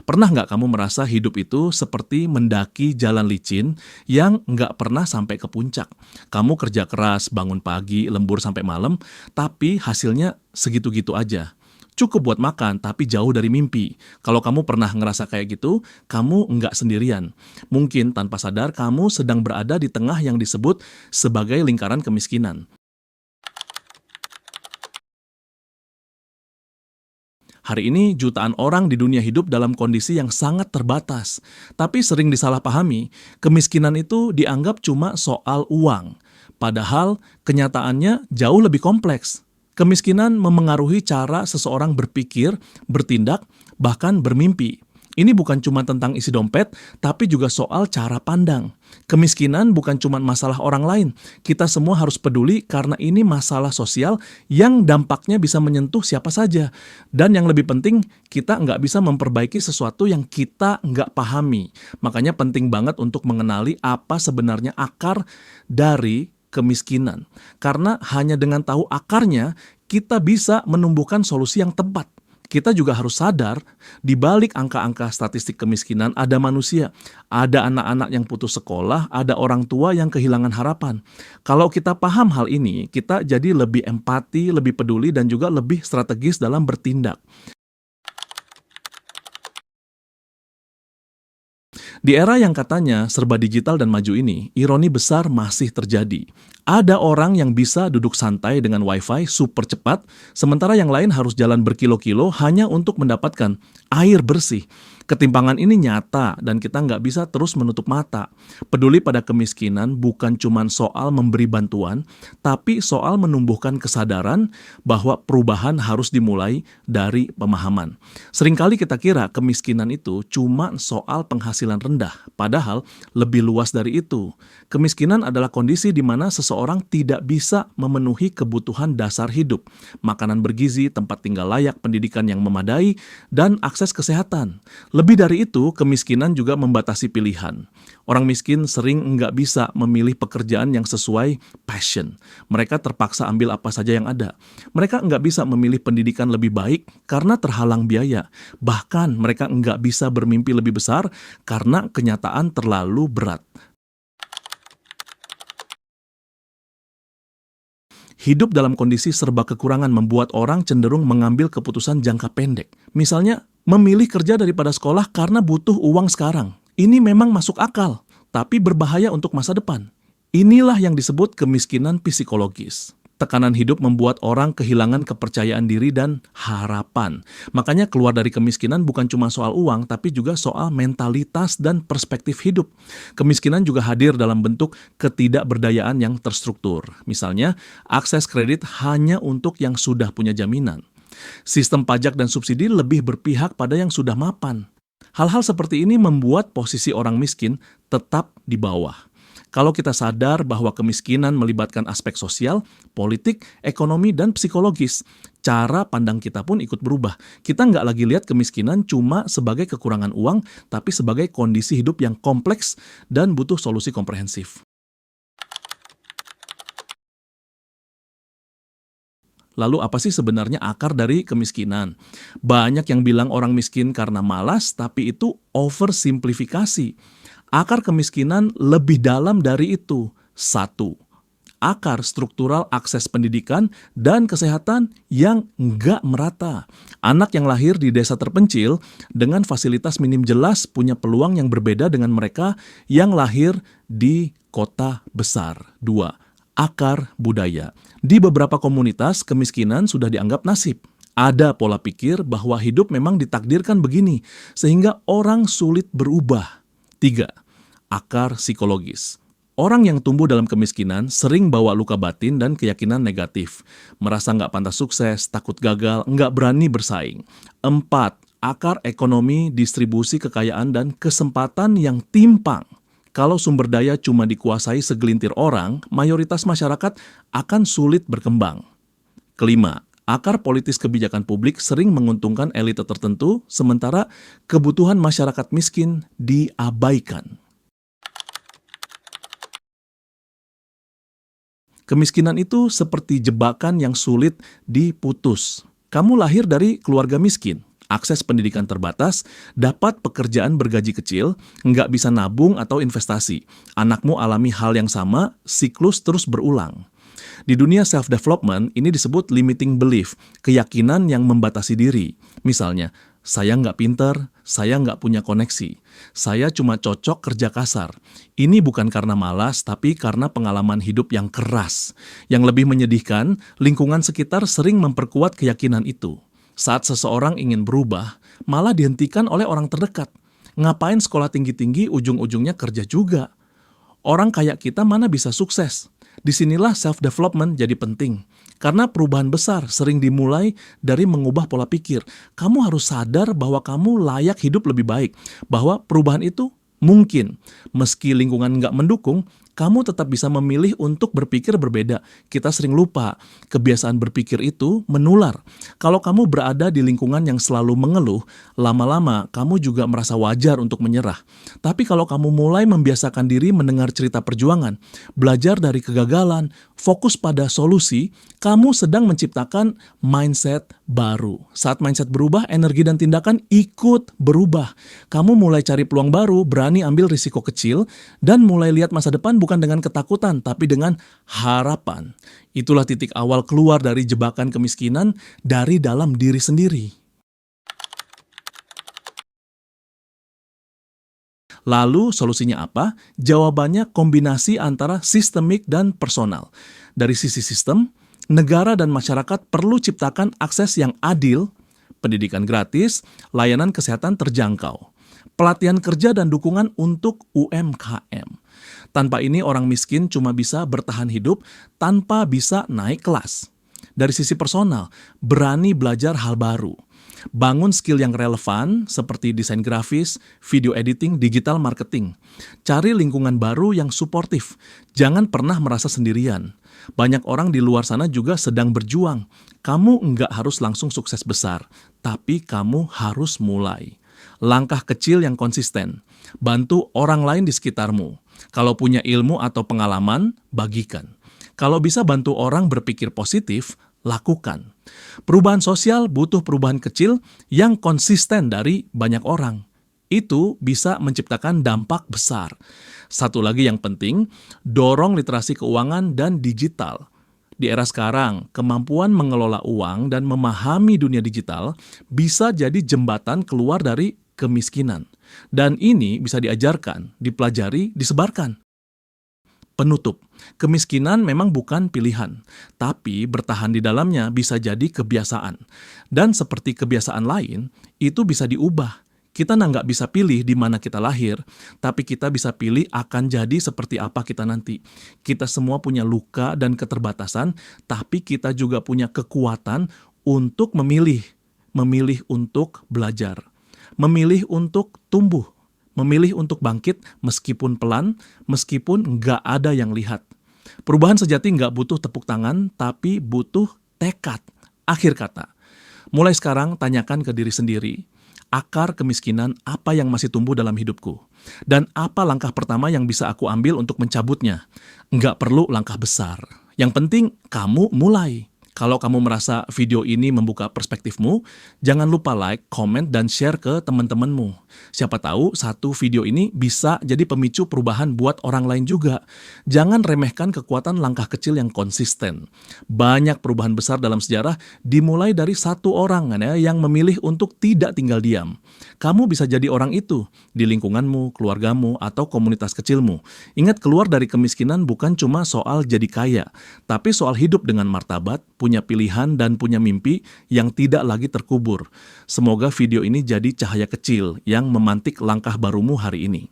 Pernah nggak kamu merasa hidup itu seperti mendaki jalan licin yang nggak pernah sampai ke puncak? Kamu kerja keras, bangun pagi, lembur sampai malam, tapi hasilnya segitu-gitu aja. Cukup buat makan, tapi jauh dari mimpi. Kalau kamu pernah ngerasa kayak gitu, kamu nggak sendirian. Mungkin tanpa sadar kamu sedang berada di tengah yang disebut sebagai lingkaran kemiskinan. Hari ini jutaan orang di dunia hidup dalam kondisi yang sangat terbatas, tapi sering disalahpahami. Kemiskinan itu dianggap cuma soal uang, padahal kenyataannya jauh lebih kompleks. Kemiskinan memengaruhi cara seseorang berpikir, bertindak, bahkan bermimpi. Ini bukan cuma tentang isi dompet, tapi juga soal cara pandang. Kemiskinan bukan cuma masalah orang lain. Kita semua harus peduli karena ini masalah sosial yang dampaknya bisa menyentuh siapa saja. Dan yang lebih penting, kita nggak bisa memperbaiki sesuatu yang kita nggak pahami. Makanya penting banget untuk mengenali apa sebenarnya akar dari kemiskinan. Karena hanya dengan tahu akarnya, kita bisa menumbuhkan solusi yang tepat. Kita juga harus sadar, di balik angka-angka statistik kemiskinan ada manusia, ada anak-anak yang putus sekolah, ada orang tua yang kehilangan harapan. Kalau kita paham hal ini, kita jadi lebih empati, lebih peduli, dan juga lebih strategis dalam bertindak. Di era yang katanya serba digital dan maju ini, ironi besar masih terjadi. Ada orang yang bisa duduk santai dengan wifi super cepat, sementara yang lain harus jalan berkilo-kilo hanya untuk mendapatkan air bersih. Ketimpangan ini nyata dan kita nggak bisa terus menutup mata. Peduli pada kemiskinan bukan cuma soal memberi bantuan, tapi soal menumbuhkan kesadaran bahwa perubahan harus dimulai dari pemahaman. Seringkali kita kira kemiskinan itu cuma soal penghasilan rendah, padahal lebih luas dari itu. Kemiskinan adalah kondisi di mana seseorang tidak bisa memenuhi kebutuhan dasar hidup, makanan bergizi, tempat tinggal layak, pendidikan yang memadai, dan akses kesehatan. Lebih dari itu, kemiskinan juga membatasi pilihan. Orang miskin sering nggak bisa memilih pekerjaan yang sesuai passion. Mereka terpaksa ambil apa saja yang ada. Mereka nggak bisa memilih pendidikan lebih baik karena terhalang biaya. Bahkan mereka nggak bisa bermimpi lebih besar karena kenyataan terlalu berat. Hidup dalam kondisi serba kekurangan membuat orang cenderung mengambil keputusan jangka pendek. Misalnya, memilih kerja daripada sekolah karena butuh uang sekarang. Ini memang masuk akal, tapi berbahaya untuk masa depan. Inilah yang disebut kemiskinan psikologis. Tekanan hidup membuat orang kehilangan kepercayaan diri dan harapan. Makanya keluar dari kemiskinan bukan cuma soal uang, tapi juga soal mentalitas dan perspektif hidup. Kemiskinan juga hadir dalam bentuk ketidakberdayaan yang terstruktur. Misalnya, akses kredit hanya untuk yang sudah punya jaminan. Sistem pajak dan subsidi lebih berpihak pada yang sudah mapan. Hal-hal seperti ini membuat posisi orang miskin tetap di bawah. Kalau kita sadar bahwa kemiskinan melibatkan aspek sosial, politik, ekonomi, dan psikologis, cara pandang kita pun ikut berubah. Kita nggak lagi lihat kemiskinan cuma sebagai kekurangan uang, tapi sebagai kondisi hidup yang kompleks dan butuh solusi komprehensif. Lalu apa sih sebenarnya akar dari kemiskinan? Banyak yang bilang orang miskin karena malas, tapi itu oversimplifikasi. Akar kemiskinan lebih dalam dari itu. Satu, akar struktural akses pendidikan dan kesehatan yang nggak merata. Anak yang lahir di desa terpencil dengan fasilitas minim jelas punya peluang yang berbeda dengan mereka yang lahir di kota besar. Dua, akar budaya. Di beberapa komunitas, kemiskinan sudah dianggap nasib. Ada pola pikir bahwa hidup memang ditakdirkan begini, sehingga orang sulit berubah. Tiga, akar psikologis. Orang yang tumbuh dalam kemiskinan sering bawa luka batin dan keyakinan negatif. Merasa nggak pantas sukses, takut gagal, nggak berani bersaing. Empat, akar ekonomi, distribusi kekayaan, dan kesempatan yang timpang. Kalau sumber daya cuma dikuasai segelintir orang, mayoritas masyarakat akan sulit berkembang. Kelima, akar politis kebijakan publik sering menguntungkan elite tertentu, sementara kebutuhan masyarakat miskin diabaikan. Kemiskinan itu seperti jebakan yang sulit diputus. Kamu lahir dari keluarga miskin. akses pendidikan terbatas, dapat pekerjaan bergaji kecil, nggak bisa nabung atau investasi. Anakmu alami hal yang sama, siklus terus berulang. Di dunia self-development, ini disebut limiting belief, keyakinan yang membatasi diri. Misalnya, saya nggak pinter, saya nggak punya koneksi, saya cuma cocok kerja kasar. Ini bukan karena malas, tapi karena pengalaman hidup yang keras. Yang lebih menyedihkan, lingkungan sekitar sering memperkuat keyakinan itu. Saat seseorang ingin berubah, malah dihentikan oleh orang terdekat. Ngapain sekolah tinggi-tinggi, ujung-ujungnya kerja juga. Orang kayak kita mana bisa sukses? Disinilah self-development jadi penting. Karena perubahan besar sering dimulai dari mengubah pola pikir. Kamu harus sadar bahwa kamu layak hidup lebih baik. Bahwa perubahan itu mungkin. Meski lingkungan nggak mendukung, kamu tetap bisa memilih untuk berpikir berbeda. Kita sering lupa, kebiasaan berpikir itu menular. Kalau kamu berada di lingkungan yang selalu mengeluh, lama-lama kamu juga merasa wajar untuk menyerah. Tapi kalau kamu mulai membiasakan diri mendengar cerita perjuangan, belajar dari kegagalan, fokus pada solusi, kamu sedang menciptakan mindset baru. Saat mindset berubah, energi dan tindakan ikut berubah. Kamu mulai cari peluang baru, berani ambil risiko kecil, dan mulai lihat masa depan bukan dengan ketakutan, tapi dengan harapan. Itulah titik awal keluar dari jebakan kemiskinan dari dalam diri sendiri. Lalu solusinya apa? Jawabannya kombinasi antara sistemik dan personal. Dari sisi sistem, negara dan masyarakat perlu ciptakan akses yang adil, pendidikan gratis, layanan kesehatan terjangkau, pelatihan kerja dan dukungan untuk UMKM. Tanpa ini orang miskin cuma bisa bertahan hidup tanpa bisa naik kelas. Dari sisi personal, berani belajar hal baru. Bangun skill yang relevan seperti desain grafis, video editing, digital marketing. Cari lingkungan baru yang suportif. Jangan pernah merasa sendirian. Banyak orang di luar sana juga sedang berjuang. Kamu nggak harus langsung sukses besar, tapi kamu harus mulai. Langkah kecil yang konsisten. Bantu orang lain di sekitarmu. Kalau punya ilmu atau pengalaman, bagikan. Kalau bisa bantu orang berpikir positif, lakukan. Perubahan sosial butuh perubahan kecil yang konsisten dari banyak orang. Itu bisa menciptakan dampak besar. Satu lagi yang penting, dorong literasi keuangan dan digital. Di era sekarang, kemampuan mengelola uang dan memahami dunia digital bisa jadi jembatan keluar dari kemiskinan. Dan ini bisa diajarkan, dipelajari, disebarkan. Penutup, kemiskinan memang bukan pilihan, tapi bertahan di dalamnya bisa jadi kebiasaan. Dan seperti kebiasaan lain, itu bisa diubah. Kita nggak bisa pilih di mana kita lahir, tapi kita bisa pilih akan jadi seperti apa kita nanti. Kita semua punya luka dan keterbatasan, tapi kita juga punya kekuatan untuk memilih untuk belajar, memilih untuk tumbuh, memilih untuk bangkit meskipun pelan, meskipun nggak ada yang lihat. Perubahan sejati nggak butuh tepuk tangan, tapi butuh tekad. Akhir kata, mulai sekarang tanyakan ke diri sendiri, akar kemiskinan apa yang masih tumbuh dalam hidupku? Dan apa langkah pertama yang bisa aku ambil untuk mencabutnya? Nggak perlu langkah besar. Yang penting kamu mulai. Kalau kamu merasa video ini membuka perspektifmu, jangan lupa like, comment, dan share ke teman-temanmu. Siapa tahu satu video ini bisa jadi pemicu perubahan buat orang lain juga. Jangan remehkan kekuatan langkah kecil yang konsisten. Banyak perubahan besar dalam sejarah dimulai dari satu orang yang memilih untuk tidak tinggal diam. Kamu bisa jadi orang itu di lingkunganmu, keluargamu, atau komunitas kecilmu. Ingat, keluar dari kemiskinan bukan cuma soal jadi kaya, tapi soal hidup dengan martabat, punya pilihan dan punya mimpi yang tidak lagi terkubur. Semoga video ini jadi cahaya kecil yang memantik langkah barumu hari ini.